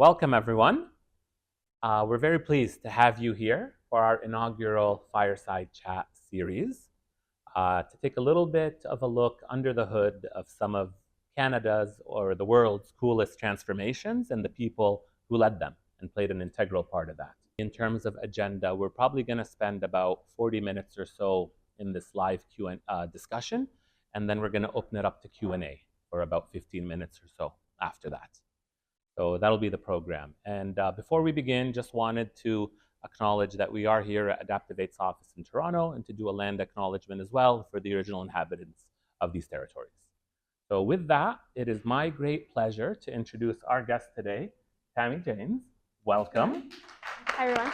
Welcome, everyone. We're very pleased to have you here for our inaugural Fireside Chat series to take a little bit of a look under the hood of some of Canada's or the world's coolest transformations and the people who led them and played an integral part of that. In terms of agenda, we're probably going to spend about 40 minutes or so in this live discussion, and then we're going to open it up to Q&A for about 15 minutes or so after that. So that'll be the program. And before we begin, just wanted to acknowledge that we are here at ADAPTOVATE's office in Toronto and to do a land acknowledgement as well for the original inhabitants of these territories. So with that, it is my great pleasure to introduce our guest today, Tammy Janes. Welcome. Hi, everyone.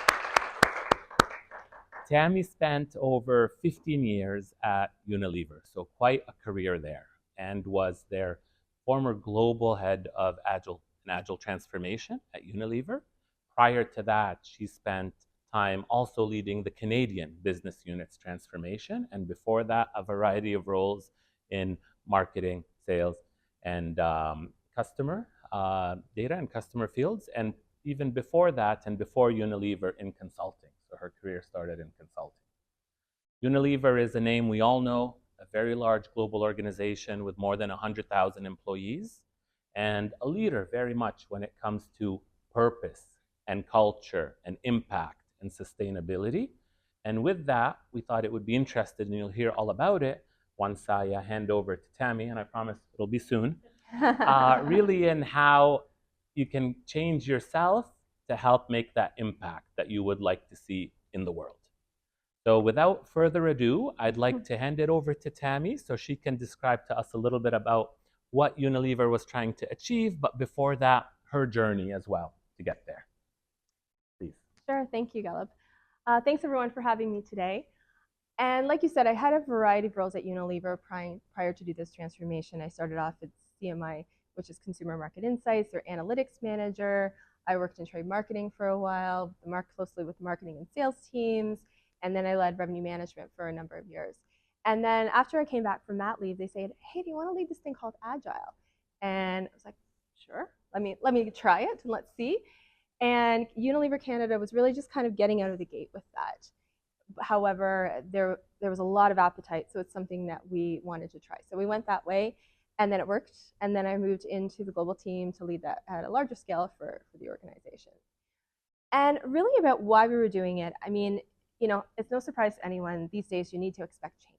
Tammy spent over 15 years at Unilever, so quite a career there, and was their former global head of Agile transformation at Unilever. Prior to that, she spent time also leading the Canadian business unit's transformation, and before that, a variety of roles in marketing, sales, and customer data and customer fields, and even before that, and before Unilever, in consulting. So her career started in consulting. Unilever is a name we all know, a very large global organization with more than 100,000 employees, and a leader very much when it comes to purpose and culture and impact and sustainability. And with that, we thought it would be interesting, and you'll hear all about it once I hand over to Tammy, and I promise it'll be soon, really in how you can change yourself to help make that impact that you would like to see in the world. So without further ado, I'd like to hand it over to Tammy so she can describe to us a little bit about what Unilever was trying to achieve, but before that, her journey as well to get there. Please. Sure, thank you, Ghaleb. Thanks everyone for having me today. And like you said, I had a variety of roles at Unilever prior to do this transformation. I started off at CMI, which is Consumer Market Insights, or Analytics Manager. I worked in trade marketing for a while, worked closely with marketing and sales teams, and then I led revenue management for a number of years. And then after I came back from mat leave, they said, hey, do you want to lead this thing called Agile? And I was like, sure, let me try it and let's see. And Unilever Canada was really just kind of getting out of the gate with that. However, there was a lot of appetite, so it's something that we wanted to try. So we went that way, and then it worked. And then I moved into the global team to lead that at a larger scale for the organization. And really about why we were doing it, I mean, you know, it's no surprise to anyone, these days you need to expect change.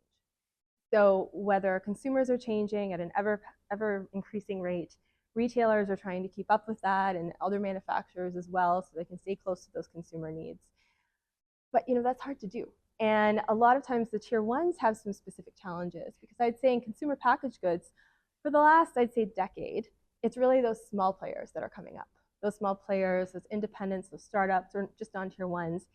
So whether consumers are changing at an ever increasing rate, retailers are trying to keep up with that, and other manufacturers as well, so they can stay close to those consumer needs. But you know, that's hard to do. And a lot of times the tier ones have some specific challenges, because I'd say in consumer packaged goods, for the last, I'd say, decade, it's really those small players that are coming up. Those small players, those independents, those startups, or just on tier ones.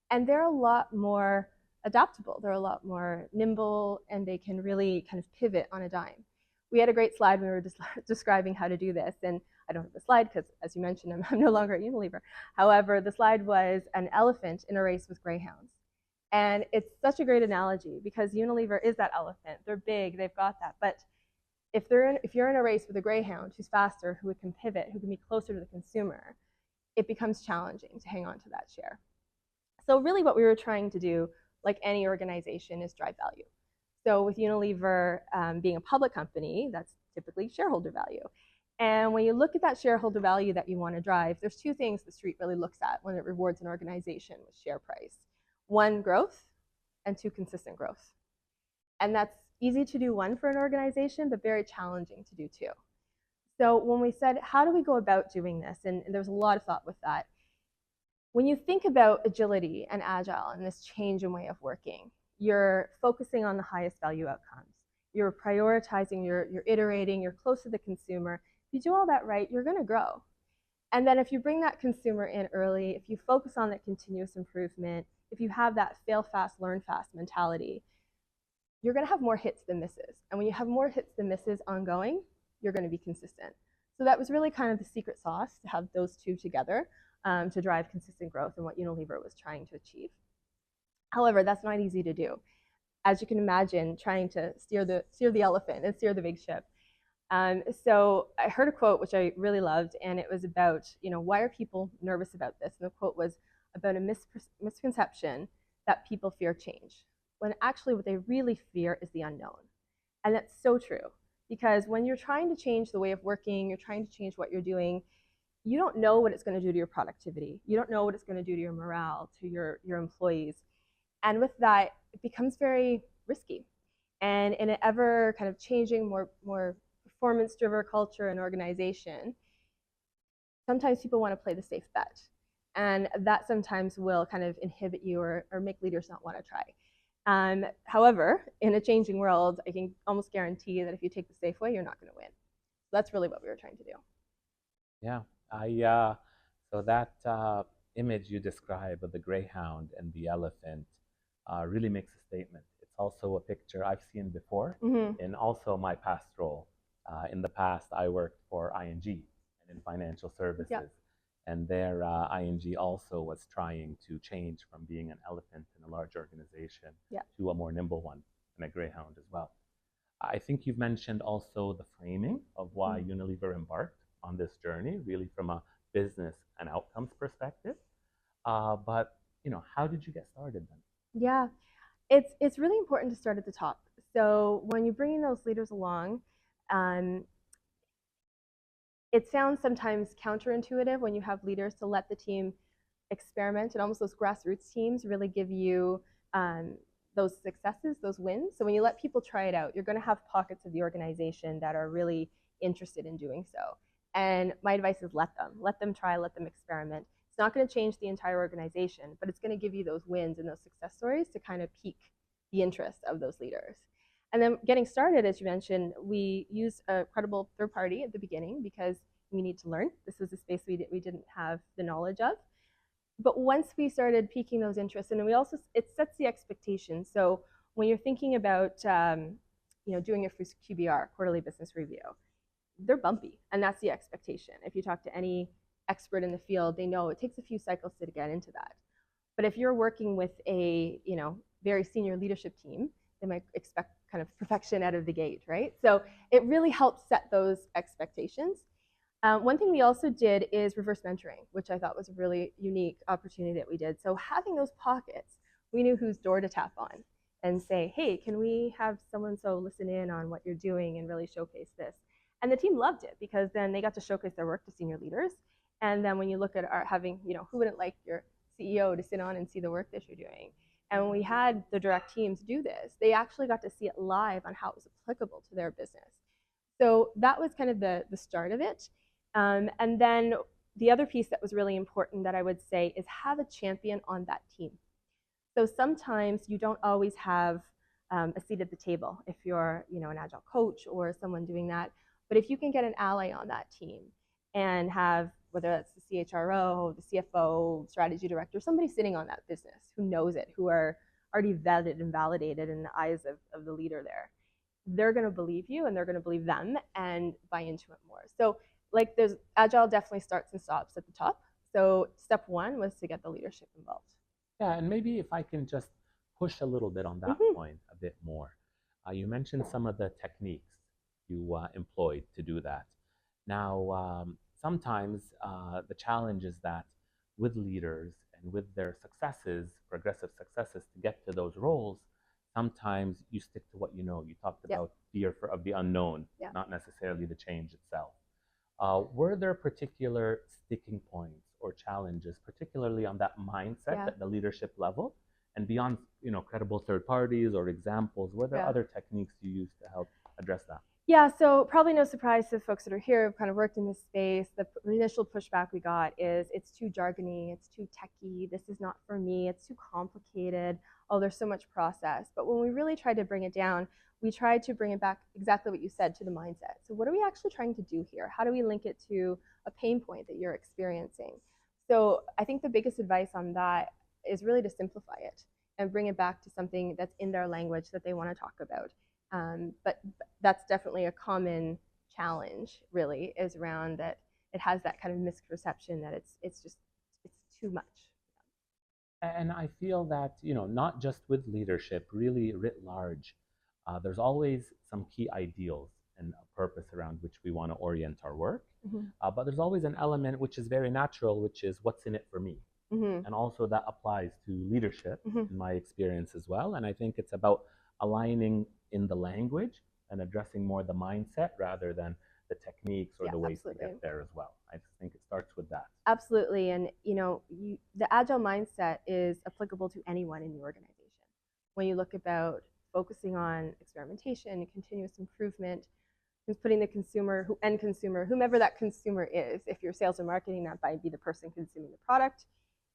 And they're a lot more adaptable, they're a lot more nimble, and they can really kind of pivot on a dime. We had a great slide when we were describing how to do this, and I don't have the slide because, as you mentioned, I'm no longer at Unilever. However, the slide was an elephant in a race with greyhounds. And it's such a great analogy because Unilever is that elephant. They're big, they've got that. But if you're in a race with a greyhound who's faster, who can pivot, who can be closer to the consumer, it becomes challenging to hang on to that share. So really what we were trying to do, like any organization, is drive value. So with Unilever being a public company, that's typically shareholder value. And when you look at that shareholder value that you want to drive, there's two things the street really looks at when it rewards an organization with share price. One, growth, and two, consistent growth. And that's easy to do one for an organization, but very challenging to do two. So when we said, how do we go about doing this? And there's a lot of thought with that. When you think about agility and agile and this change in way of working, you're focusing on the highest value outcomes. You're prioritizing, you're iterating, you're close to the consumer. If you do all that right, you're going to grow. And then if you bring that consumer in early, if you focus on that continuous improvement, if you have that fail fast, learn fast mentality, you're going to have more hits than misses. And when you have more hits than misses ongoing, you're going to be consistent. So that was really kind of the secret sauce, to have those two together to drive consistent growth and what Unilever was trying to achieve. However, that's not easy to do. As you can imagine, trying to steer the elephant and steer the big ship, So I heard a quote which I really loved, and it was about, why are people nervous about this? And the quote was about a misconception that people fear change, when actually what they really fear is the unknown. And that's so true, because when you're trying to change the way of working, you're trying to change what you're doing, you don't know what it's going to do to your productivity. You don't know what it's going to do to your morale, to your employees. And with that, it becomes very risky. And in an ever kind of changing, more performance-driven culture and organization, sometimes people want to play the safe bet. And that sometimes will kind of inhibit you, or make leaders not want to try. However, in a changing world, I can almost guarantee that if you take the safe way, you're not going to win. So that's really what we were trying to do. Yeah, so that image you describe of the greyhound and the elephant really makes a statement. It's also a picture I've seen before in also my past role. In the past, I worked for ING and in financial services. Yep. And there, ING also was trying to change from being an elephant in a large organization to a more nimble one, and a greyhound as well. I think you've mentioned also the framing of why Unilever embarked on this journey, really from a business and outcomes perspective. But how did you get started then? Yeah, it's really important to start at the top. So when you're bringing those leaders along, um, it sounds sometimes counterintuitive when you have leaders to let the team experiment, and almost those grassroots teams really give you those successes, those wins. So when you let people try it out, you're going to have pockets of the organization that are really interested in doing so. And my advice is let them try, let them experiment. It's not going to change the entire organization, but it's going to give you those wins and those success stories to kind of pique the interest of those leaders. And then getting started, as you mentioned, we used a credible third party at the beginning because we need to learn. This was a space we didn't have the knowledge of. But once we started piquing those interests, and it sets the expectation. So when you're thinking about doing your first QBR, quarterly business review, they're bumpy, and that's the expectation. If you talk to any expert in the field, they know it takes a few cycles to get into that. But if you're working with a very senior leadership team, they might expect kind of perfection out of the gate, right? So it really helps set those expectations. One thing we also did is reverse mentoring, which I thought was a really unique opportunity that we did. So having those pockets, we knew whose door to tap on and say, hey, can we have so-and-so listen in on what you're doing and really showcase this? And the team loved it, because then they got to showcase their work to senior leaders. And then when you look at having, who wouldn't like your CEO to sit on and see the work that you're doing? And when we had the direct teams do this, they actually got to see it live on how it was applicable to their business. So that was kind of the start of it. And then the other piece that was really important that I would say is have a champion on that team. So sometimes you don't always have a seat at the table if you're an Agile coach or someone doing that. But if you can get an ally on that team and have, whether that's the CHRO, the CFO, strategy director, somebody sitting on that business who knows it, who are already vetted and validated in the eyes of the leader there, they're going to believe you, and they're going to believe them and buy into it more. So there's Agile definitely starts and stops at the top. So step one was to get the leadership involved. Yeah, and maybe if I can just push a little bit on that point a bit more. You mentioned some of the techniques you employed to do that. Now, sometimes the challenge is that with leaders and with their successes, progressive successes to get to those roles, sometimes you stick to what you know. You talked about fear of the unknown, not necessarily the change itself. Were there particular sticking points or challenges, particularly on that mindset at the leadership level, and beyond, credible third parties or examples? Were there other techniques you used to help address that? Yeah, so probably no surprise to the folks that are here who've kind of worked in this space. The initial pushback we got is it's too jargony, it's too techy, this is not for me, it's too complicated, oh, there's so much process. But when we really tried to bring it down, we tried to bring it back exactly what you said, to the mindset. So what are we actually trying to do here? How do we link it to a pain point that you're experiencing? So I think the biggest advice on that is really to simplify it and bring it back to something that's in their language that they want to talk about. But that's definitely a common challenge, really, is around that it has that kind of misperception that it's too much. And I feel that, not just with leadership, really writ large, there's always some key ideals and a purpose around which we want to orient our work. Mm-hmm. But there's always an element which is very natural, which is what's in it for me. Mm-hmm. And also that applies to leadership Mm-hmm. in my experience as well. And I think it's about aligning in the language and addressing more the mindset rather than the techniques or the ways absolutely. to get there as well. I just think it starts with that. Absolutely. And the agile mindset is applicable to anyone in the organization. When you look about focusing on experimentation, continuous improvement, and putting the consumer, end consumer, whomever that consumer is, if you're sales or marketing, that might be the person consuming the product.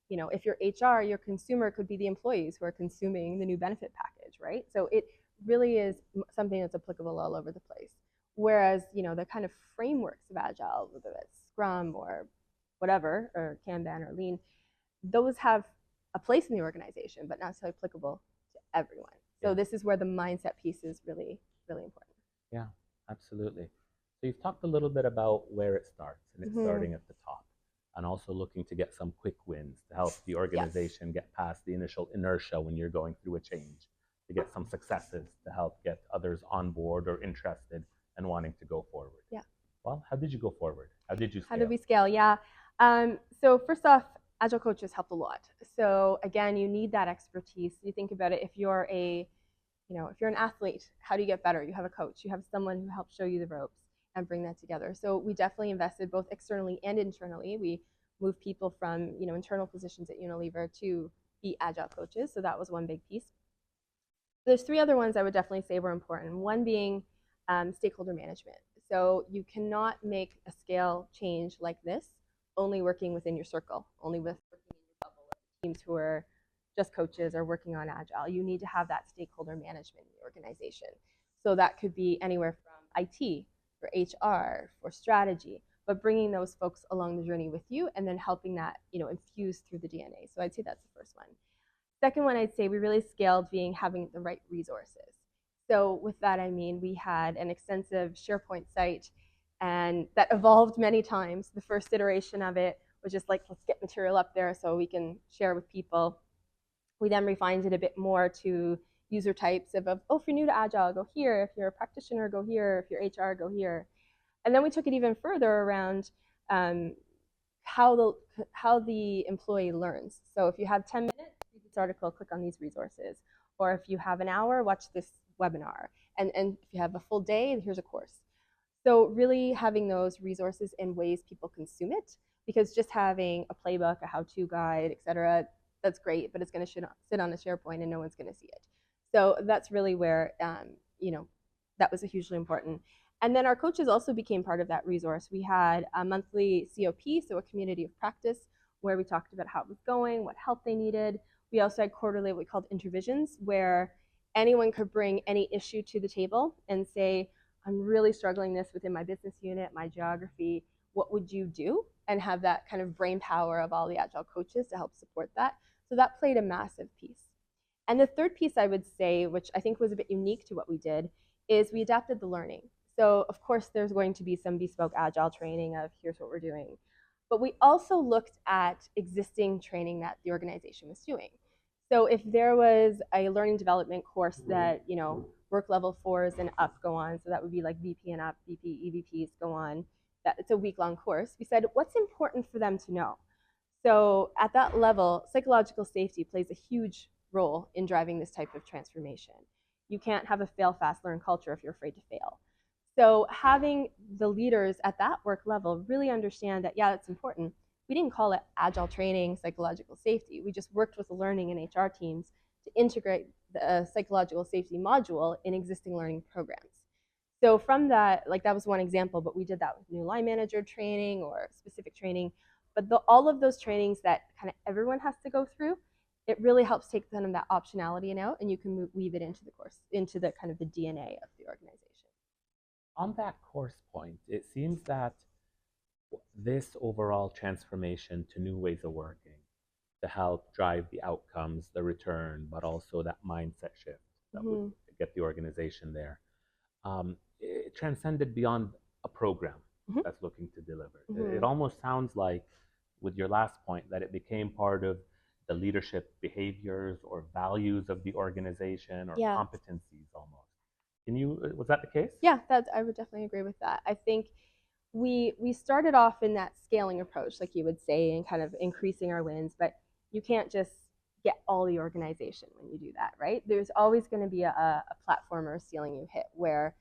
If you're HR, your consumer could be the employees who are consuming the new benefit package, right? So it really is something that's applicable all over the place. Whereas, the kind of frameworks of Agile, whether it's Scrum or whatever, or Kanban or Lean, those have a place in the organization, but not necessarily applicable to everyone. So this is where the mindset piece is really, really important. Yeah, absolutely. So you've talked a little bit about where it starts, and it's starting at the top, and also looking to get some quick wins to help the organization get past the initial inertia when you're going through a change, to get some successes to help get others on board or interested and wanting to go forward. Yeah. Well, how did you go forward? How did you scale? How did we scale? Yeah. So first off, Agile coaches helped a lot. So again, you need that expertise. You think about it, if you're an athlete, how do you get better? You have a coach, you have someone who helps show you the ropes and bring that together. So we definitely invested both externally and internally. We moved people from, internal positions at Unilever to be Agile coaches. So that was one big piece. There's three other ones I would definitely say were important. One being stakeholder management. So you cannot make a scale change like this only working within your circle, only with working in your bubble with teams who are just coaches or working on Agile. You need to have that stakeholder management in the organization. So that could be anywhere from IT, for HR, for strategy, but bringing those folks along the journey with you and then helping that, infuse through the DNA. So I'd say that's the first one. Second one, I'd say we really scaled being having the right resources. So with that, I mean, we had an extensive SharePoint site and that evolved many times. The first iteration of it was just like, let's get material up there so we can share with people. We then refined it a bit more to user types of, if you're new to Agile, go here. If you're a practitioner, go here. If you're HR, go here. And then we took it even further around how the employee learns. So if you have 10 minutes, read this article, click on these resources. Or if you have an hour, watch this webinar. And if you have a full day, here's a course. So really having those resources and ways people consume it, because just having a playbook, a how-to guide, et cetera, that's great, but it's going to sit on a SharePoint and no one's going to see it. So that's really where, that was hugely important. And then our coaches also became part of that resource. We had a monthly COP, so a community of practice, where we talked about how it was going, what help they needed. We also had quarterly what we called intervisions, where anyone could bring any issue to the table and say, I'm really struggling this within my business unit, my geography, what would you do? And have that kind of brain power of all the Agile coaches to help support that. So that played a massive piece. And the third piece I would say, which I think was a bit unique to what we did, is we adapted the learning. So of course there's going to be some bespoke Agile training of here's what we're doing. But we also looked at existing training that the organization was doing. So if there was a learning development course that, work level 4s and up go on, so that would be like VP and up, VP, EVPs go on, that it's a week-long course, we said, what's important for them to know? So at that level, psychological safety plays a huge role in driving this type of transformation. You can't have a fail fast, learn culture if you're afraid to fail. So having the leaders at that work level really understand that, yeah, it's important. We didn't call it Agile training, psychological safety. We just worked with the learning and HR teams to integrate the psychological safety module in existing learning programs. So from that, that was one example, but we did that with new line manager training or specific training. But all of those trainings that kind of everyone has to go through, it really helps take them that optionality out, and you can weave it into the course, into the kind of the DNA of the organization. On that course point, it seems that this overall transformation to new ways of working to help drive the outcomes, the return, but also that mindset shift that would get the organization there. It transcended beyond a program that's looking to deliver. It almost sounds like, with your last point, that it became part of the leadership behaviors or values of the organization or competencies almost. Was that the case? Yeah, I would definitely agree with that. I think we started off in that scaling approach, like you would say, and kind of increasing our wins, but you can't just get all the organization when you do that, right? There's always going to be a platform or a ceiling you hit where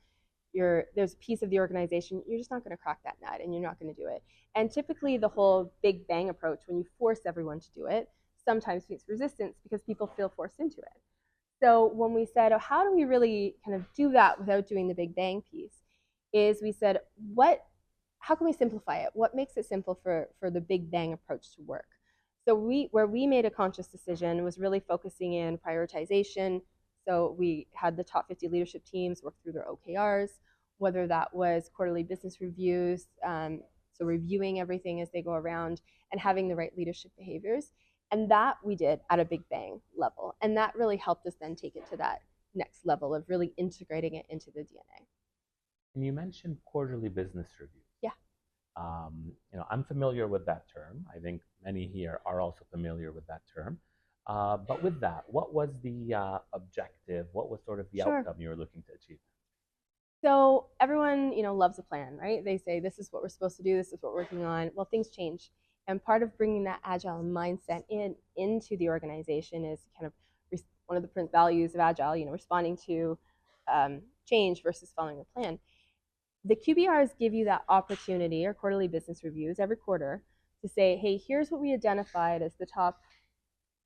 there's a piece of the organization you're just not going to crack that nut and you're not going to do it. And typically the whole big bang approach, when you force everyone to do it, sometimes meets resistance because people feel forced into it. So when we said, oh, how do we really kind of do that without doing the big bang piece, is we said, how can we simplify it? What makes it simple for the big bang approach to work? So where we made a conscious decision was really focusing in prioritization. So we had the top 50 leadership teams work through their OKRs, whether that was quarterly business reviews, so reviewing everything as they go around and having the right leadership behaviors. And that we did at a big bang level. And that really helped us then take it to that next level of really integrating it into the DNA. And you mentioned quarterly business reviews. Yeah. I'm familiar with that term. I think many here are also familiar with that term. But with that, what was the objective? What was sort of the outcome you were looking to achieve? So everyone, loves a plan, right? They say, this is what we're supposed to do. This is what we're working on. Well, things change. And part of bringing that agile mindset into the organization is kind of one of the values of agile, responding to change versus following a plan. The QBRs give you that opportunity, or quarterly business reviews every quarter, to say, hey, here's what we identified as the top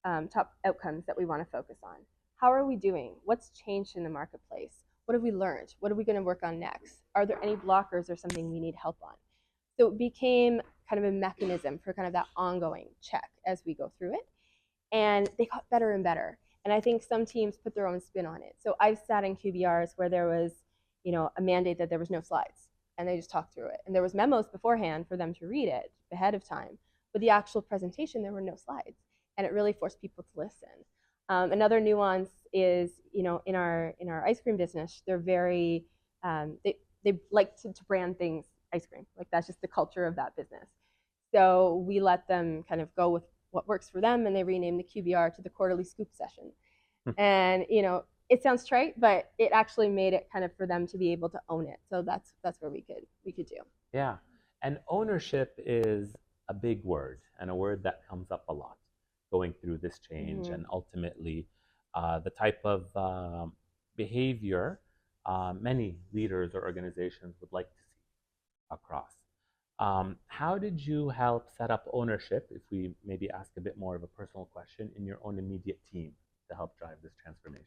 outcomes that we want to focus on. How are we doing? What's changed in the marketplace? What have we learned? What are we going to work on next? Are there any blockers or something we need help on? So it became kind of a mechanism for kind of that ongoing check as we go through it. And they got better and better. And I think some teams put their own spin on it. So I've sat in QBRs where there was, a mandate that there was no slides, and they just talked through it. And there was memos beforehand for them to read it ahead of time. But the actual presentation, there were no slides, and it really forced people to listen. Another nuance is, in our ice cream business, they're very they like to brand things ice cream. Like, that's just the culture of that business. So we let them kind of go with what works for them, and they renamed the QBR to the quarterly scoop session. And it sounds trite, but it actually made it kind of for them to be able to own it. So that's where we could do. Yeah, and ownership is a big word, and a word that comes up a lot going through this change, and ultimately the type of behavior many leaders or organizations would like to see across. How did you help set up ownership, if we maybe ask a bit more of a personal question, in your own immediate team to help drive this transformation?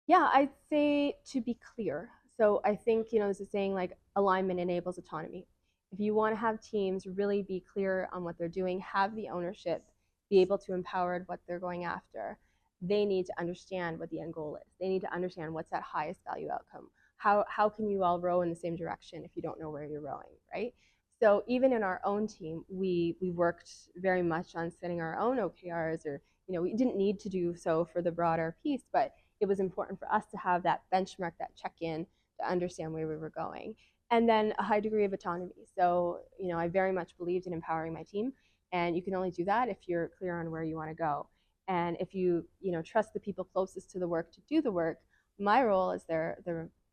Yeah, I'd say to be clear. So I think, there's a saying like alignment enables autonomy. If you want to have teams really be clear on what they're doing, have the ownership, be able to empower what they're going after, they need to understand what the end goal is. They need to understand what's that highest value outcome. How can you all row in the same direction if you don't know where you're rowing, right? So even in our own team, we worked very much on setting our own OKRs, or we didn't need to do so for the broader piece, but it was important for us to have that benchmark, that check-in, to understand where we were going. And then a high degree of autonomy. So, I very much believed in empowering my team, and you can only do that if you're clear on where you want to go. And if you, trust the people closest to the work to do the work, my role as their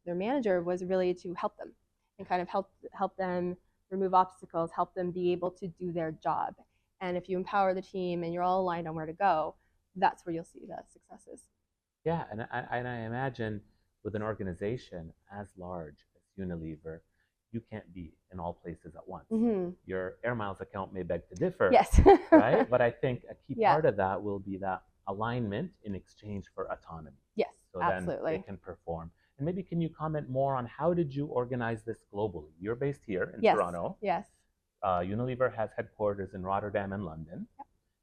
manager was really to help them and kind of help them remove obstacles, help them be able to do their job. And if you empower the team and you're all aligned on where to go, that's where you'll see the successes. Yeah, and I imagine with an organization as large as Unilever, you can't be in all places at once. Your Air Miles account may beg to differ, yes, right? But I think a key part of that will be that alignment in exchange for autonomy. Yes, so absolutely. then they can perform. And maybe can you comment more on how did you organize this globally? You're based here in Toronto. Yes. Unilever has headquarters in Rotterdam and London,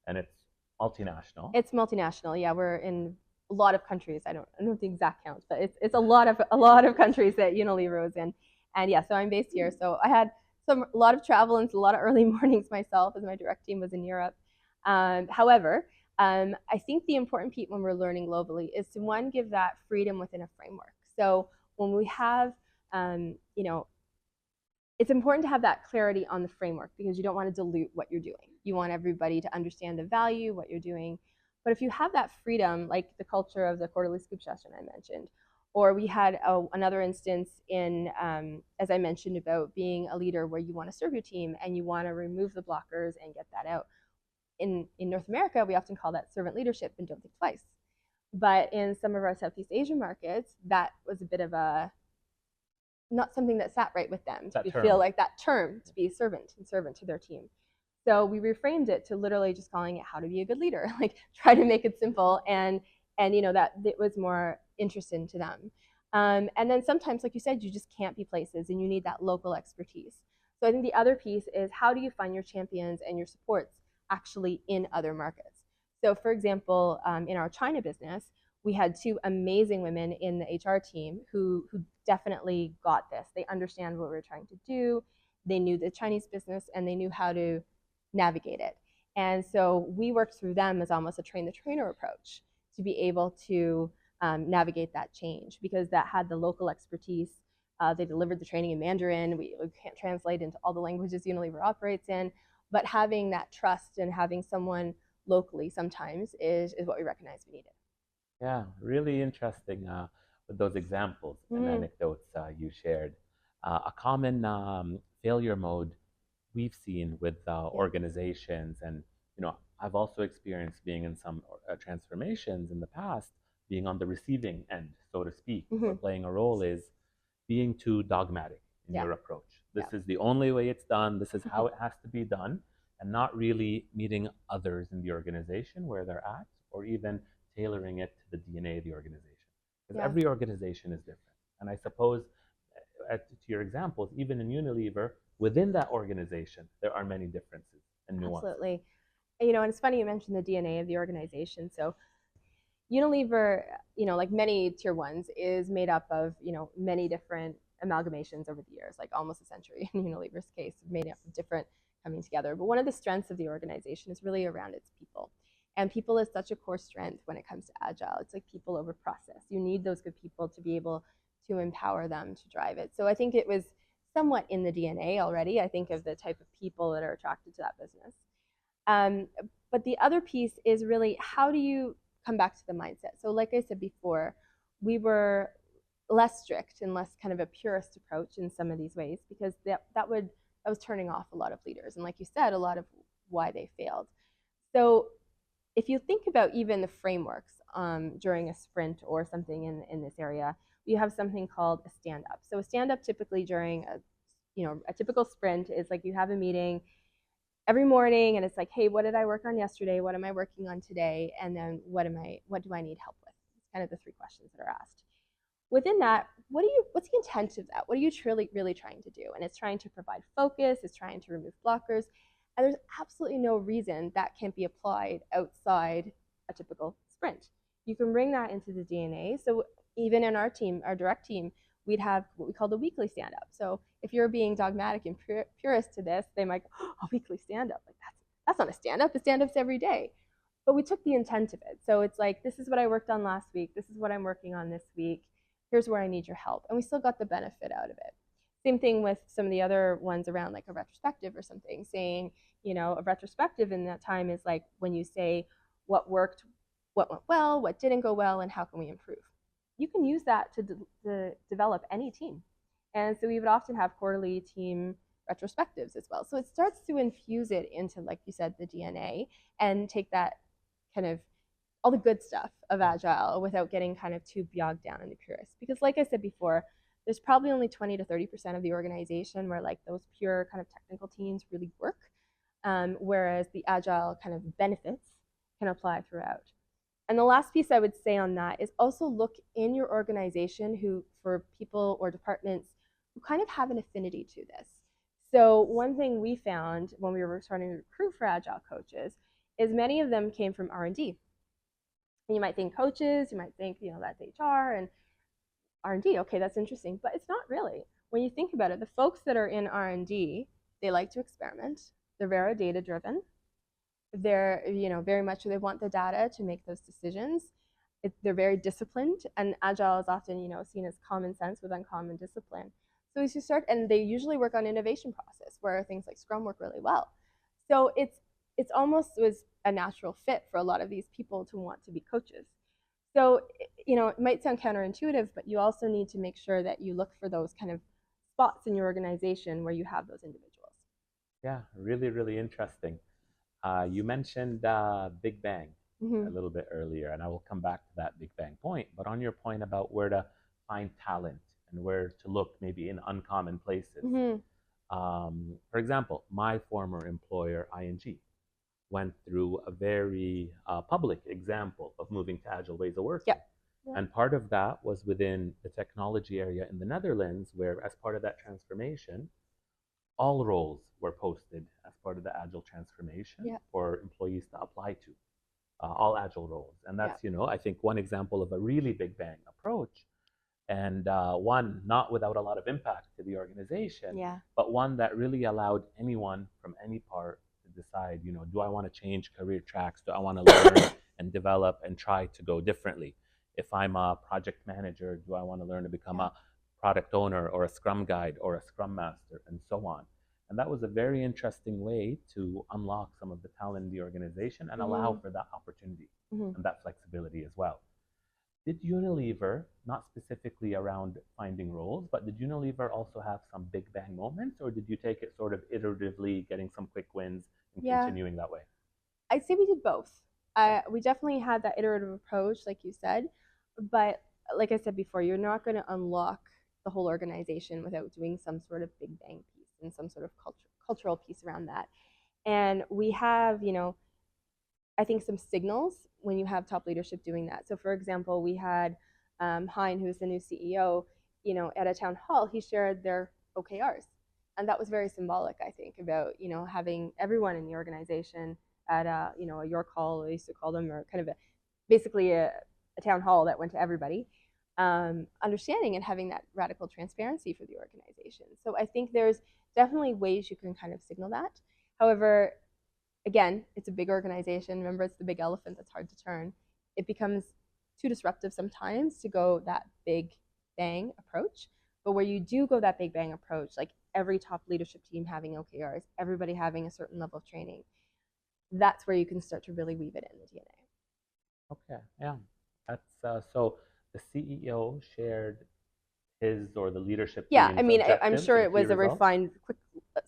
and it's multinational. It's multinational. Yeah, we're in a lot of countries. I don't know the exact count, but it's a lot of countries that Unilever was in. And yeah, so I'm based here. So I had a lot of travel and a lot of early mornings myself, as my direct team was in Europe. However, I think the important piece when we're learning globally is to, one, give that freedom within a framework. So when we have, it's important to have that clarity on the framework, because you don't want to dilute what you're doing. You want everybody to understand the value, what you're doing. But if you have that freedom, like the culture of the quarterly scoop session I mentioned, Or we had another instance in, as I mentioned, about being a leader where you want to serve your team and you want to remove the blockers and get that out. In North America, we often call that servant leadership and don't think twice. But in some of our Southeast Asian markets, that was a bit of a not something that sat right with them to feel like that term to be servant and servant to their team. So we reframed it to literally just calling it how to be a good leader, like try to make it simple and that it was more interesting to them. And then sometimes, like you said, you just can't be places and you need that local expertise. So I think the other piece is how do you find your champions and your supports actually in other markets? So for example, in our China business, we had two amazing women in the HR team who definitely got this. They understand what we were trying to do. They knew the Chinese business and they knew how to navigate it. And so we worked through them as almost a train the trainer approach to be able to navigate that change because that had the local expertise. They delivered the training in Mandarin. We can't translate into all the languages Unilever operates in, but having that trust and having someone locally sometimes is what we recognize we needed. Yeah, really interesting with those examples and anecdotes you shared. A common failure mode we've seen with organizations, and I've also experienced being in some transformations in the past, being on the receiving end, so to speak, or playing a role, is being too dogmatic in your approach. This is the only way it's done. This is how it has to be done, and not really meeting others in the organization where they're at, or even tailoring it to the DNA of the organization. Because every organization is different. And I suppose, to your examples, even in Unilever, within that organization, there are many differences and nuances. Absolutely. And it's funny you mentioned the DNA of the organization. So Unilever, like many tier ones, is made up of, many different amalgamations over the years, like almost a century in Unilever's case, made up of different coming together. But one of the strengths of the organization is really around its people. And people is such a core strength when it comes to Agile. It's like people over process. You need those good people to be able to empower them to drive it. So I think it was somewhat in the DNA already. I think of the type of people that are attracted to that business. But the other piece is really how do you come back to the mindset? So like I said before, we were less strict and less kind of a purist approach in some of these ways because that was turning off a lot of leaders. And like you said, a lot of why they failed. So if you think about even the frameworks during a sprint or something in this area, you have something called a stand-up. So a stand-up typically during a typical sprint is like you have a meeting every morning and it's like, hey, what did I work on yesterday? What am I working on today? And then what do I need help with? It's kind of the three questions that are asked. Within that, what's the intent of that? What are you truly really trying to do? And it's trying to provide focus, it's trying to remove blockers, and there's absolutely no reason that can't be applied outside a typical sprint. You can bring that into the DNA. So even in our team, our direct team, we'd have what we call the weekly stand-up. So if you're being dogmatic and purist to this, they might go, oh, a weekly stand-up. Like that's not a stand-up. The stand-up's every day. But we took the intent of it. So it's like, this is what I worked on last week. This is what I'm working on this week. Here's where I need your help. And we still got the benefit out of it. Same thing with some of the other ones around like a retrospective or something, saying, a retrospective in that time is like when you say what worked, what went well, what didn't go well, and how can we improve. You can use that to develop any team. And so we would often have quarterly team retrospectives as well. So it starts to infuse it into, like you said, the DNA and take that kind of all the good stuff of Agile without getting kind of too bogged down in the purists. Because like I said before, there's probably only 20 to 30% of the organization where like those pure kind of technical teams really work, whereas the Agile kind of benefits can apply throughout. And the last piece I would say on that is also look in your organization for people or departments who kind of have an affinity to this. So one thing we found when we were starting to recruit for Agile coaches is many of them came from R&D. And you might think coaches, you might think, that's HR and R&D. Okay, that's interesting, but it's not really. When you think about it, the folks that are in R&D, they like to experiment. They're very data driven. They're, very much they want the data to make those decisions. They're very disciplined, and Agile is often, seen as common sense with uncommon discipline. So as you start, and they usually work on innovation process where things like Scrum work really well. So it's almost was a natural fit for a lot of these people to want to be coaches. So, it might sound counterintuitive, but you also need to make sure that you look for those kind of spots in your organization where you have those individuals. Yeah, really, really interesting. You mentioned Big Bang a little bit earlier, and I will come back to that Big Bang point. But on your point about where to find talent and where to look maybe in uncommon places. For example, my former employer, ING, went through a very public example of moving to agile ways of working. Yep. Yeah. And part of that was within the technology area in the Netherlands, where as part of that transformation, all roles were posted as part of the agile transformation for employees to apply to, all agile roles. And that's, I think one example of a really big bang approach, and one not without a lot of impact to the organization, but one that really allowed anyone from any part to decide, do I want to change career tracks? Do I want to learn and develop and try to go differently? If I'm a project manager, do I want to learn to become a product owner or a scrum guide or a scrum master, and so on? And that was a very interesting way to unlock some of the talent in the organization and allow for that opportunity and that flexibility as well. Did Unilever, not specifically around finding roles, but did Unilever also have some big bang moments, or did you take it sort of iteratively, getting some quick wins and continuing that way? I'd say we did both. We definitely had that iterative approach, like you said, but like I said before, you're not going to unlock the whole organization without doing some sort of big bang piece and some sort of cultural piece around that. And we have, I think some signals when you have top leadership doing that. So for example, we had Hein, who's the new CEO, at a town hall, he shared their OKRs. And that was very symbolic, I think, about, having everyone in the organization at a York Hall, I used to call them, or kind of basically a town hall that went to everybody, understanding and having that radical transparency for the organization. So I think there's definitely ways you can kind of signal that. However, again, it's a big organization. Remember, it's the big elephant that's hard to turn. It becomes too disruptive sometimes to go that big bang approach. But where you do go that big bang approach, like every top leadership team having OKRs, everybody having a certain level of training, that's where you can start to really weave it in the DNA. Okay, yeah. That's so the CEO shared his or the leadership team's I mean, I'm objectives sure and it was key a results.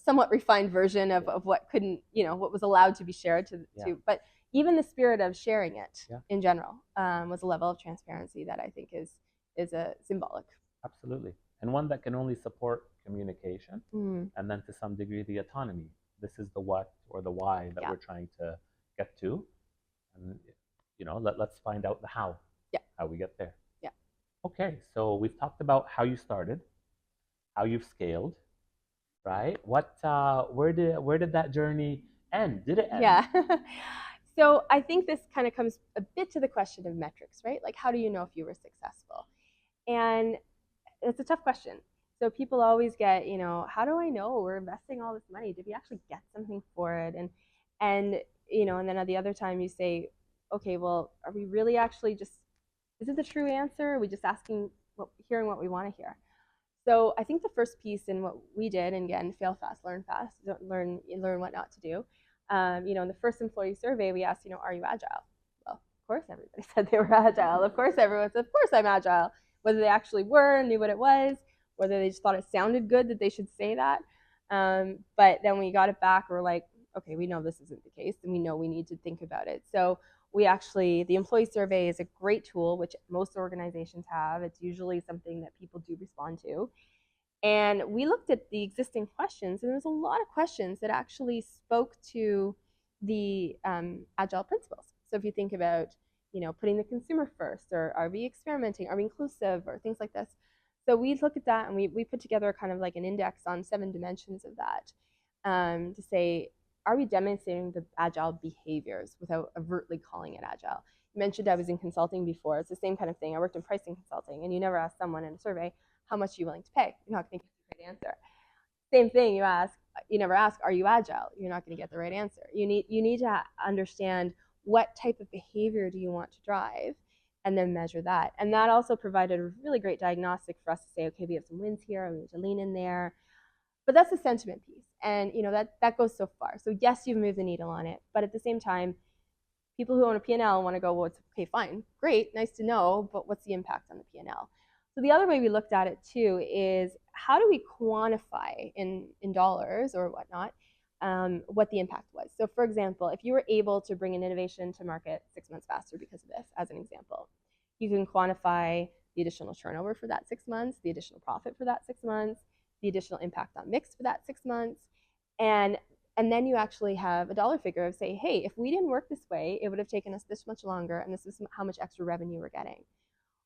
somewhat refined version of what couldn't, what was allowed to be shared to, but even the spirit of sharing it in general was a level of transparency that I think is a symbolic. Absolutely. And one that can only support communication and then to some degree the autonomy. This is the what or the why that we're trying to get to. And let's find out the how we get there. Okay, so we've talked about how you started, how you've scaled, right? Where did that journey end? Did it end? Yeah. So I think this kind of comes a bit to the question of metrics, right? Like, how do you know if you were successful? And it's a tough question. So people always get, how do I know we're investing all this money? Did we actually get something for it? And then at the other time you say, okay, well, are we really actually just, is it the true answer? Are we just hearing what we want to hear? So I think the first piece in what we did, and again, fail fast, learn fast, learn what not to do. In the first employee survey, we asked, are you agile? Well, of course, everybody said they were agile. Of course, everyone said, of course I'm agile. Whether they actually were, knew what it was, whether they just thought it sounded good that they should say that. But then we got it back, we're like, okay, we know this isn't the case, and we know we need to think about it. So the employee survey is a great tool, which most organizations have. It's usually something that people do respond to. And we looked at the existing questions, and there was a lot of questions that actually spoke to the Agile principles. So if you think about, putting the consumer first, or are we experimenting, are we inclusive, or things like this. So we looked at that, and we put together kind of like an index on 7 dimensions of that to say, are we demonstrating the Agile behaviors without overtly calling it Agile? You mentioned I was in consulting before. It's the same kind of thing. I worked in pricing consulting, and you never ask someone in a survey, how much are you willing to pay? You're not going to get the right answer. Same thing, you never ask, are you agile? You're not going to get the right answer. You need to understand what type of behavior do you want to drive, and then measure that. And that also provided a really great diagnostic for us to say, okay, we have some wins here, we need to lean in there. But that's the sentiment piece. And that goes so far. So yes, you've moved the needle on it, but at the same time, people who own a P&L want to go, well, it's okay, fine, great, nice to know, but what's the impact on the P&L? So the other way we looked at it too is how do we quantify in dollars or whatnot what the impact was. So for example, if you were able to bring an innovation to market 6 months faster because of this, as an example, you can quantify the additional turnover for that 6 months, the additional profit for that 6 months, the additional impact on mix for that 6 months, and then you actually have a dollar figure of say, hey, if we didn't work this way, it would have taken us this much longer, and this is how much extra revenue we're getting.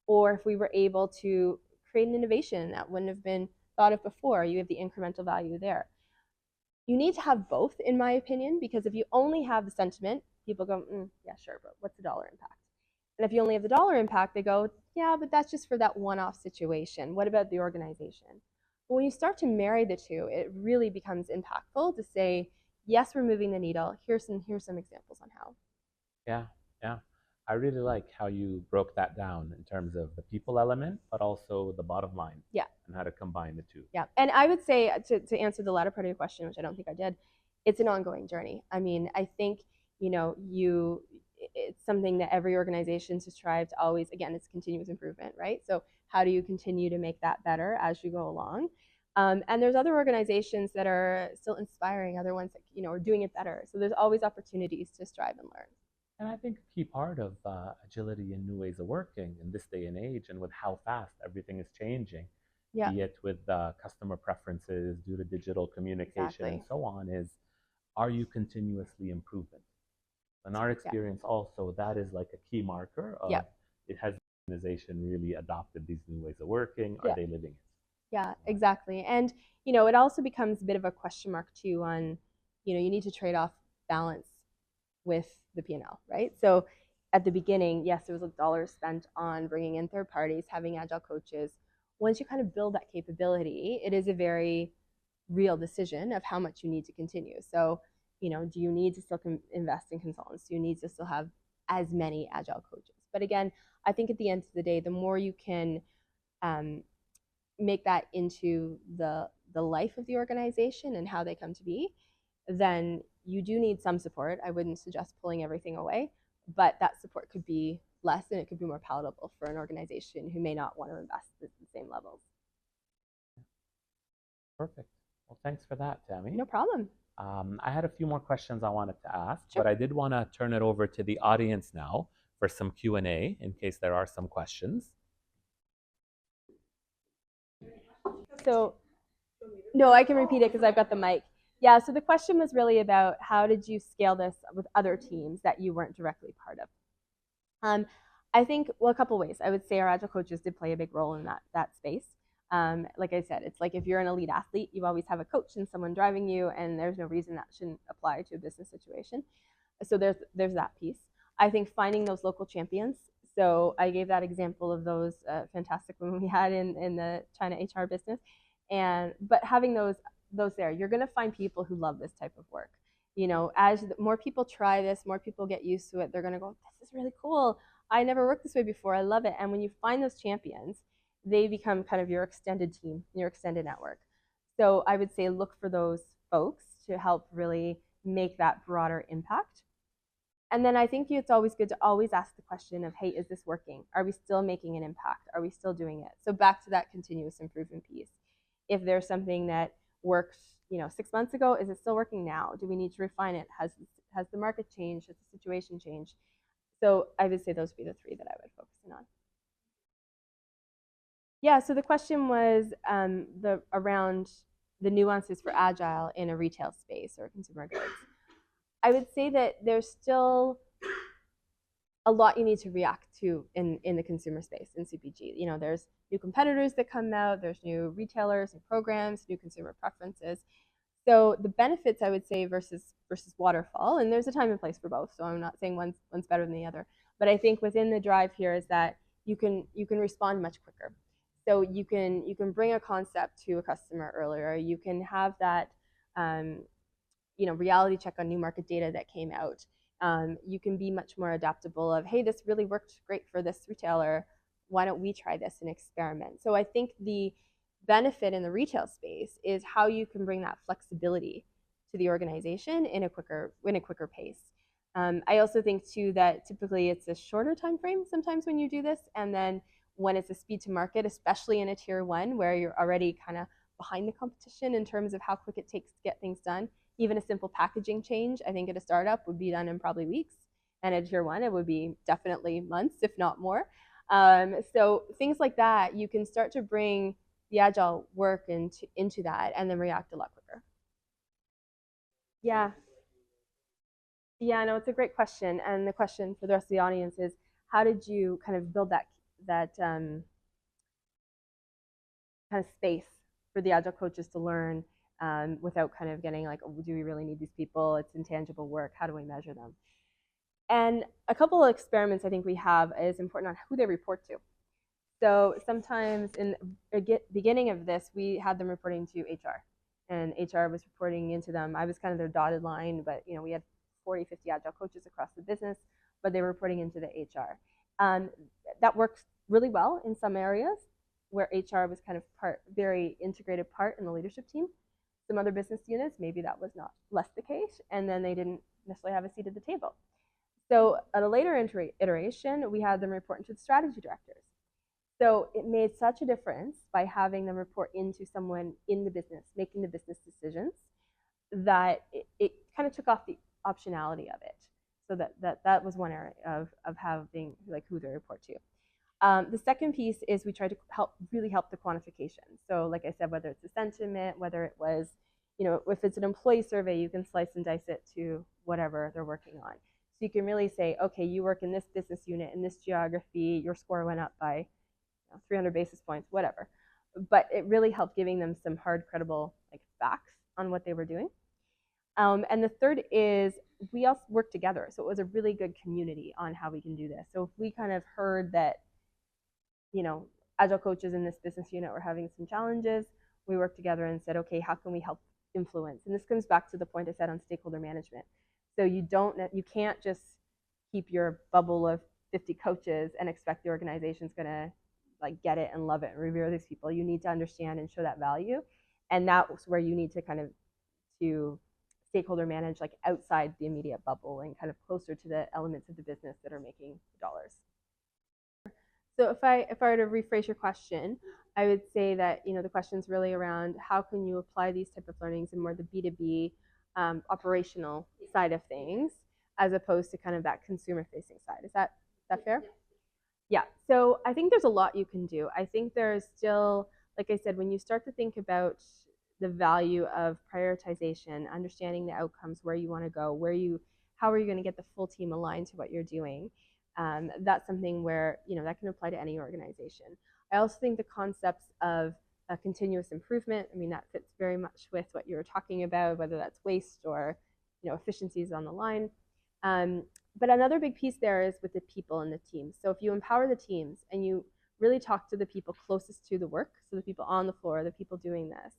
Or if we were able to create an innovation that wouldn't have been thought of before, you have the incremental value there. You need to have both, in my opinion, because if you only have the sentiment, people go, yeah, sure, but what's the dollar impact? And if you only have the dollar impact, they go, yeah, but that's just for that one-off situation. What about the organization? But when you start to marry the two, it really becomes impactful to say, yes, we're moving the needle. Here's some examples on how. Yeah, yeah. I really like how you broke that down in terms of the people element, but also the bottom line. Yeah. And how to combine the two. Yeah. And I would say to answer the latter part of your question, which I don't think I did, it's an ongoing journey. I mean, I think, it's something that every organization should strive to always, again, it's continuous improvement, right? So how do you continue to make that better as you go along? And there's other organizations that are still inspiring, other ones that, are doing it better. So there's always opportunities to strive and learn. And I think a key part of agility and new ways of working in this day and age, and with how fast everything is changing, Yeah. be it with customer preferences due to digital communication Exactly. and so on, is are you continuously improving? In our experience, also, that is like a key marker of it has the organization really adopted these new ways of working? Are they living it? Yeah, exactly. And, it also becomes a bit of a question mark too on, you need to trade off balance with the P&L, right? So at the beginning, yes, there was a dollar spent on bringing in third parties, having agile coaches. Once you kind of build that capability, it is a very real decision of how much you need to continue. So, do you need to still invest in consultants? Do you need to still have as many agile coaches? But again, I think at the end of the day, the more you can make that into the life of the organization and how they come to be, then you do need some support. I wouldn't suggest pulling everything away, but that support could be less and it could be more palatable for an organization who may not want to invest at the same levels. Perfect. Well, thanks for that, Tammy. No problem. I had a few more questions I wanted to ask, but I did want to turn it over to the audience now for some Q&A in case there are some questions. So, no, I can repeat it because I've got the mic. Yeah, so the question was really about how did you scale this with other teams that you weren't directly part of? I think, well, a couple ways. I would say our agile coaches did play a big role in that space. Like I said, it's like if you're an elite athlete, you always have a coach and someone driving you, and there's no reason that shouldn't apply to a business situation. So there's that piece. I think finding those local champions. So I gave that example of those fantastic women we had in the China HR business, but having those there, you're going to find people who love this type of work. As more people try this, more people get used to it, they're going to go, this is really cool. I never worked this way before. I love it. And when you find those champions, they become kind of your extended team, your extended network. So I would say look for those folks to help really make that broader impact. And then I think it's always good to always ask the question of, hey, is this working? Are we still making an impact? Are we still doing it? So back to that continuous improvement piece. If there's something that worked, 6 months ago, is it still working now? Do we need to refine it? Has the market changed? Has the situation changed? So I would say those would be the three that I would focus in on. Yeah, so the question was around the nuances for Agile in a retail space or consumer goods. I would say that there's still a lot you need to react to in the consumer space in CPG. There's new competitors that come out, there's new retailers and programs, new consumer preferences. So the benefits, I would say, versus waterfall, and there's a time and place for both. So I'm not saying one's better than the other, but I think within the drive here is that you can respond much quicker. So you can bring a concept to a customer earlier. You can have that reality check on new market data that came out. You can be much more adaptable of, hey, this really worked great for this retailer. Why don't we try this and experiment? So I think the benefit in the retail space is how you can bring that flexibility to the organization in a quicker pace. I also think too that typically it's a shorter time frame sometimes when you do this, and then when it's a speed to market, especially in a tier one where you're already kind of behind the competition in terms of how quick it takes to get things done. Even a simple packaging change, I think at a startup would be done in probably weeks, and at tier one it would be definitely months, if not more. So things like that, you can start to bring the agile work into that, and then react a lot quicker. Yeah, yeah, no, it's a great question. And the question for the rest of the audience is, how did you kind of build that kind of space for the agile coaches to learn without kind of getting like, oh, do we really need these people? It's intangible work. How do we measure them? And a couple of experiments I think we have is important on who they report to. So sometimes in the beginning of this, we had them reporting to HR, and HR was reporting into them. I was kind of their dotted line, but we had 40, 50 agile coaches across the business, but they were reporting into the HR. That works really well in some areas where HR was kind of very integrated part in the leadership team. Some other business units, maybe that was not less the case, and then they didn't necessarily have a seat at the table. So at a later iteration, we had them report into the strategy directors. So it made such a difference by having them report into someone in the business, making the business decisions, that it kind of took off the optionality of it. So that was one area of having like who they report to. The second piece is we tried to really help the quantification. So like I said, whether it's a sentiment, whether it was, if it's an employee survey, you can slice and dice it to whatever they're working on. So you can really say, okay, you work in this business unit, in this geography, your score went up by 300 basis points, whatever. But it really helped giving them some hard, credible facts on what they were doing. And the third is we all work together. So it was a really good community on how we can do this. So if we kind of heard that, agile coaches in this business unit were having some challenges, we worked together and said, okay, how can we help influence? And this comes back to the point I said on stakeholder management. So you can't just keep your bubble of 50 coaches and expect the organization's going to get it and love it and revere these people. You need to understand and show that value. And that's where you need to kind of to stakeholder manage outside the immediate bubble and kind of closer to the elements of the business that are making dollars. So if I were to rephrase your question, I would say that the question is really around how can you apply these type of learnings in more the B2B operational side of things, as opposed to kind of that consumer facing side. Is that fair? Yeah. So I think there's a lot you can do. I think there's still, like I said, when you start to think about the value of prioritization, understanding the outcomes, where you want to go, how are you going to get the full team aligned to what you're doing? That's something where that can apply to any organization. I also think the concepts of continuous improvement, that fits very much with what you were talking about, whether that's waste or efficiencies on the line. But another big piece there is with the people and the teams. So if you empower the teams and you really talk to the people closest to the work, so the people on the floor, the people doing this,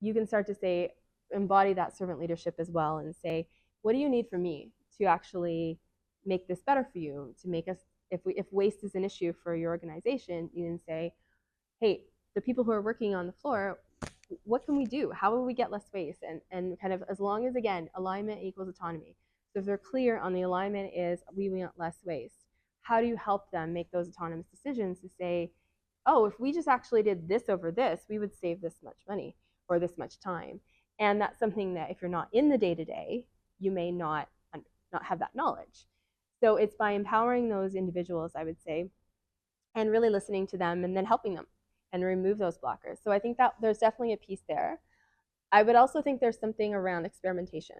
you can start to embody that servant leadership as well and say, what do you need from me to actually make this better for you, to make us, if waste is an issue for your organization, you can say, hey, the people who are working on the floor, what can we do? How will we get less waste? And kind of, as long as, again, alignment equals autonomy. So if they're clear on the alignment is we want less waste, how do you help them make those autonomous decisions to say, oh, if we just actually did this over this, we would save this much money or this much time. And that's something that if you're not in the day-to-day, you may not have that knowledge. So it's by empowering those individuals, I would say, and really listening to them and then helping them and remove those blockers. So I think that there's definitely a piece there. I would also think there's something around experimentation.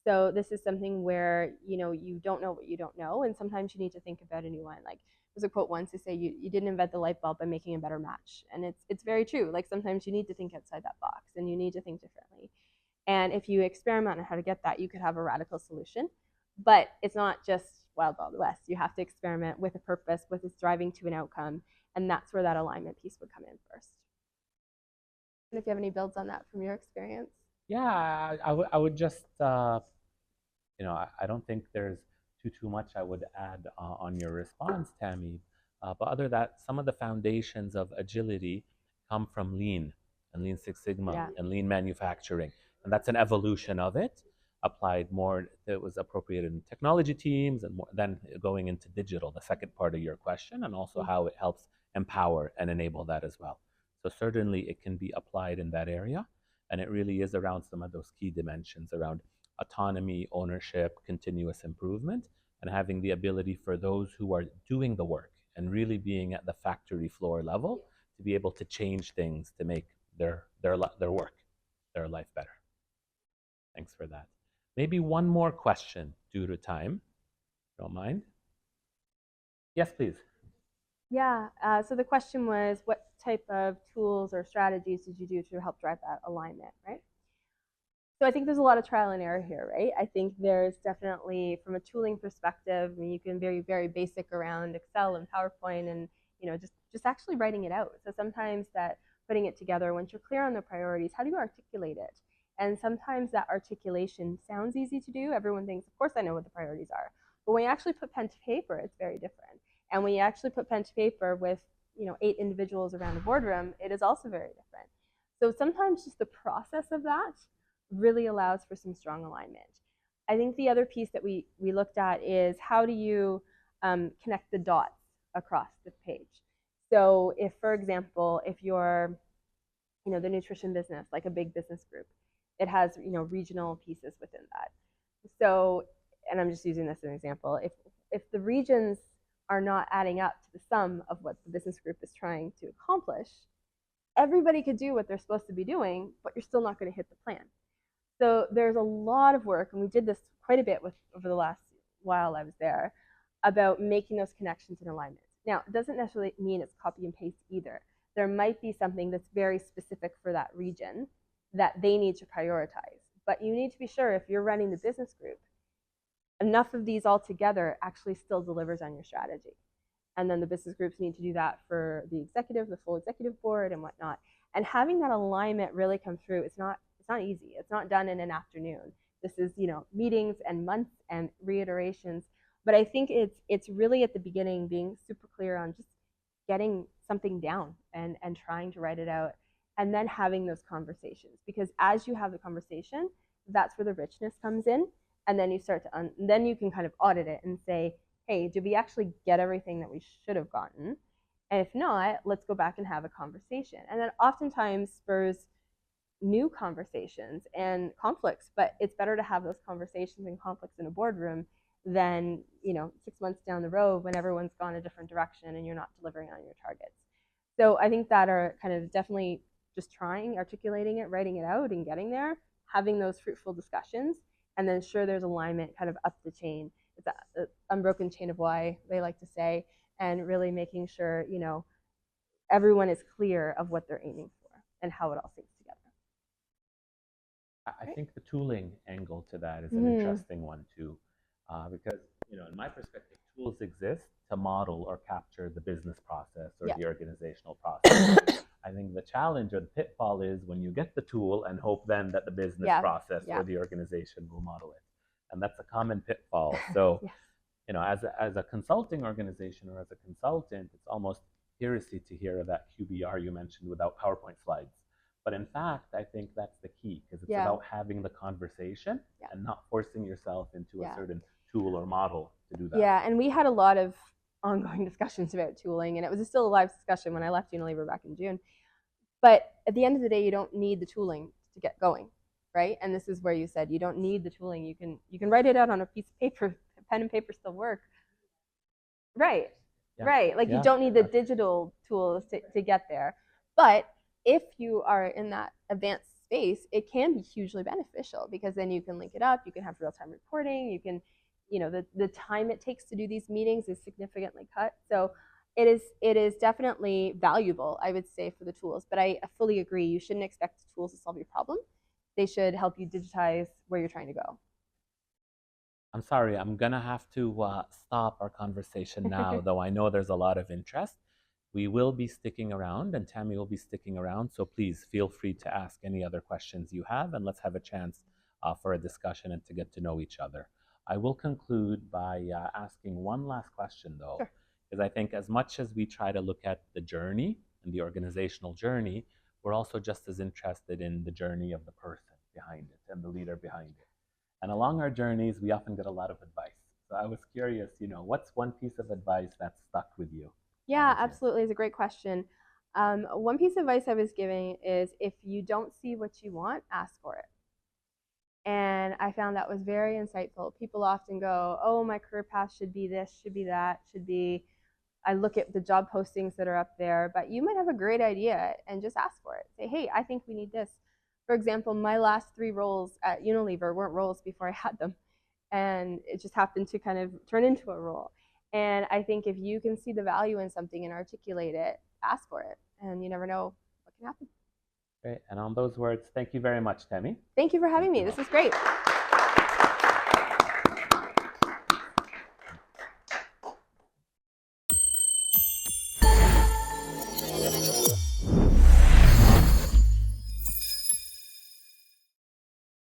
So this is something where you don't know what you don't know, and sometimes you need to think about a new one. Like there's a quote once to say you didn't invent the light bulb by making a better match, and it's very true. Like sometimes you need to think outside that box, and you need to think differently. And if you experiment on how to get that, you could have a radical solution. But it's not just wild west. You have to experiment with a purpose, with its driving to an outcome, and that's where that alignment piece would come in first. And if you have any builds on that from your experience. Yeah, I would just, I don't think there's too much I would add on your response, Tammy. But other than that, some of the foundations of agility come from Lean and Lean Six Sigma and Lean manufacturing. And that's an evolution of it. applied more, it was appropriate in technology teams, and more, then going into digital, the second part of your question, and also how it helps empower and enable that as well. So certainly it can be applied in that area, and it really is around some of those key dimensions around autonomy, ownership, continuous improvement, and having the ability for those who are doing the work and really being at the factory floor level to be able to change things to make their work, their life better. Thanks for that. Maybe one more question due to time. Don't mind. Yes, please. Yeah, so the question was, what type of tools or strategies did you do to help drive that alignment, right? So I think there's a lot of trial and error here, right? I think there's definitely, from a tooling perspective, I mean, you can be very basic around Excel and PowerPoint, and just actually writing it out. So sometimes that putting it together, once you're clear on the priorities, how do you articulate it? And sometimes that articulation sounds easy to do. Everyone thinks, of course, I know what the priorities are. But when you actually put pen to paper, it's very different. And when you actually put pen to paper with 8 individuals around a boardroom, it is also very different. So sometimes just the process of that really allows for some strong alignment. I think the other piece that we looked at is, how do you connect the dots across the page? So if, for example, if you're the nutrition business, like a big business group, it has regional pieces within that. So, and I'm just using this as an example, if the regions are not adding up to the sum of what the business group is trying to accomplish, everybody could do what they're supposed to be doing, but you're still not going to hit the plan. So there's a lot of work, and we did this quite a bit over the last while I was there, about making those connections and alignments. Now, it doesn't necessarily mean it's copy and paste either. There might be something that's very specific for that region that they need to prioritize. But you need to be sure, if you're running the business group, enough of these all together actually still delivers on your strategy. And then the business groups need to do that for the executive, the full executive board, and whatnot. And having that alignment really come through, it's not easy. It's not done in an afternoon. This is meetings and months and reiterations. But I think it's really at the beginning being super clear on just getting something down and trying to write it out, and then having those conversations. Because as you have the conversation, that's where the richness comes in, and then you start to then you can kind of audit it and say, hey, did we actually get everything that we should have gotten? And if not, let's go back and have a conversation. And that oftentimes spurs new conversations and conflicts, but it's better to have those conversations and conflicts in a boardroom than 6 months down the road when everyone's gone a different direction and you're not delivering on your targets. So I think that are kind of definitely just trying, articulating it, writing it out, and getting there, having those fruitful discussions, and then sure there's alignment kind of up the chain. It's an unbroken chain of why, they like to say, and really making sure everyone is clear of what they're aiming for and how it all syncs together. I think the tooling angle to that is an interesting one too, because in my perspective, tools exist to model or capture the business process or the organizational process. I think the challenge or the pitfall is when you get the tool and hope then that the business process or the organization will model it, and that's a common pitfall. So, as a consulting organization or as a consultant, it's almost heresy to hear that QBR you mentioned without PowerPoint slides. But in fact, I think that's the key, because it's about having the conversation and not forcing yourself into a certain tool or model to do that. Yeah, and we had a lot of ongoing discussions about tooling, and it was still a live discussion when I left Unilever back in June. But at the end of the day, you don't need the tooling to get going, right? And this is where you said you don't need the tooling. You can write it out on a piece of paper. Pen and paper still work. Right, right. Like you don't need the digital tools to get there. But if you are in that advanced space, it can be hugely beneficial, because then you can link it up. You can have real-time reporting. You can, the time it takes to do these meetings is significantly cut. So it is definitely valuable, I would say, for the tools. But I fully agree. You shouldn't expect the tools to solve your problem. They should help you digitize where you're trying to go. I'm sorry, I'm gonna have to stop our conversation now, though I know there's a lot of interest. We will be sticking around, and Tammy will be sticking around, so please feel free to ask any other questions you have, and let's have a chance for a discussion and to get to know each other. I will conclude by asking one last question, though, because I think as much as we try to look at the journey and the organizational journey, we're also just as interested in the journey of the person behind it and the leader behind it. And along our journeys, we often get a lot of advice. So I was curious, what's one piece of advice that stuck with you? Yeah, absolutely. It's a great question. One piece of advice I was giving is if you don't see what you want, ask for it. And I found that was very insightful. People often go, oh, my career path should be this, should be that, should be. I look at the job postings that are up there, but you might have a great idea and just ask for it. Say, hey, I think we need this. For example, my last 3 roles at Unilever weren't roles before I had them. And it just happened to kind of turn into a role. And I think if you can see the value in something and articulate it, ask for it. And you never know what can happen. Great. And on those words, thank you very much, Tammy. Thank you for having me. This is great.